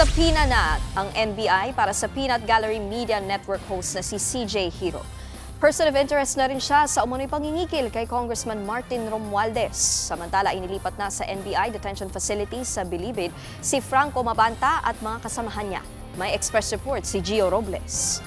Subpoena na ang NBI para sa Peanut Gallery Media Network host na si CJ Hiro. Person of interest na rin siya sa umano'y pangingikil kay Congressman Martin Romualdez. Samantala, inilipat na sa NBI detention facility sa Bilibid si Franco Mabanta at mga kasamahan niya. May express report si Gio Robles.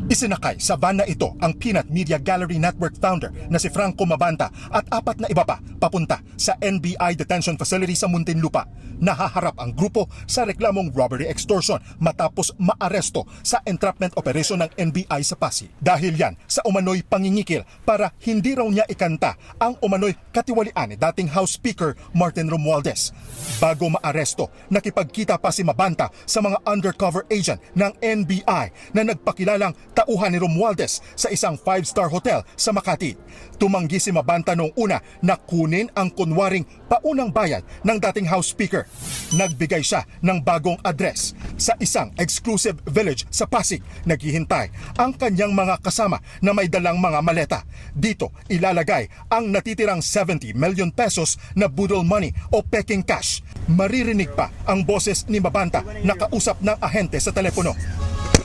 Isinakay sa van na ito ang Peanut Media Gallery Network founder na si Franco Mabanta at 4 na iba pa papunta sa NBI detention facility sa Muntinlupa. Nahaharap ang grupo sa reklamong robbery extortion matapos maaresto sa entrapment operation ng NBI sa Pasig. Dahil yan sa umano'y pangingikil para hindi raw niya ikanta ang umano'y katiwalian ni dating House Speaker Martin Romualdez. Bago maaresto, nakipagkita pa si Mabanta sa mga undercover agent ng NBI na nagpakilalang tauhan ni Romualdez sa isang 5-star hotel sa Makati. Tumanggi si Mabanta noong una na kunin ang kunwaring paunang bayad ng dating House Speaker. Nagbigay siya ng bagong address sa isang exclusive village sa Pasig. Naghihintay ang kanyang mga kasama na may dalang mga maleta. Dito ilalagay ang natitirang 70 million pesos na budol money o peking cash. Maririnig pa ang boses ni Mabanta na kausap ng ahente sa telepono.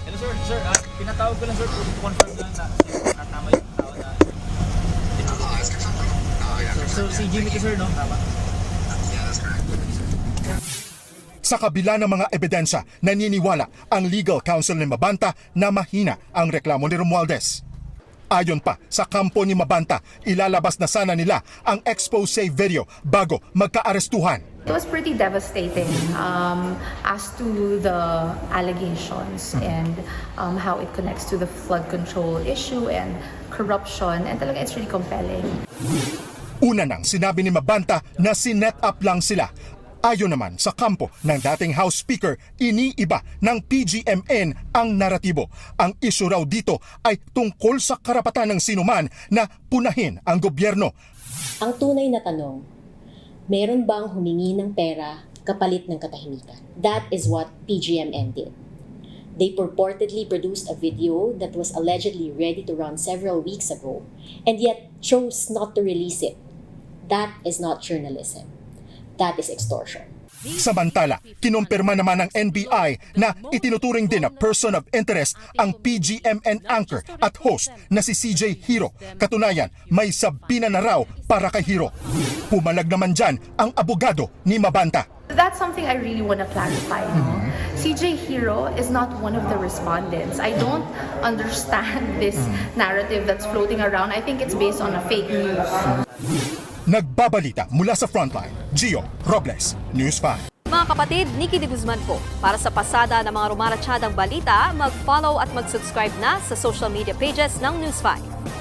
Hello sir, pinatawag ko lang sir to confirm lang na tama yung tao na so si Jimmy sir no? Tama. Sa kabila ng mga ebidensya, naniniwala ang legal counsel ni Mabanta na mahina ang reklamo ni Romualdez. Ayon pa sa kampo ni Mabanta, ilalabas na sana nila ang expose video bago magkaarestuhan. It was pretty devastating as to the allegations and how it connects to the flood control issue and corruption, and talaga it's really compelling. Una nang sinabi ni Mabanta na sinet up lang sila. Ayon naman sa kampo ng dating House Speaker, iniiba ng PGMN ang naratibo. Ang issue raw dito ay tungkol sa karapatan ng sinuman na punahin ang gobyerno. Ang tunay na tanong, meron bang humingi ng pera kapalit ng katahimikan? That is what PGMN did. They purportedly produced a video that was allegedly ready to run several weeks ago and yet chose not to release it. That is not journalism. That is extortion. Samantala, kinumpirma naman ng NBI na itinuturing din na person of interest ang PGMN anchor at host na si CJ Hiro. Katunayan, may sabina na raw para kay Hiro. Pumalag naman dyan ang abogado ni Mabanta. That's something I really want to clarify. No? CJ Hiro is not one of the respondents. I don't understand this narrative that's floating around. I think it's based on a fake news. Nagbabalita mula sa Frontline, Gio Robles, News 5. Mga kapatid, Nikki de Guzman po. Para sa pasada ng mga rumaratsyadang balita, mag-follow at mag-subscribe na sa social media pages ng News 5.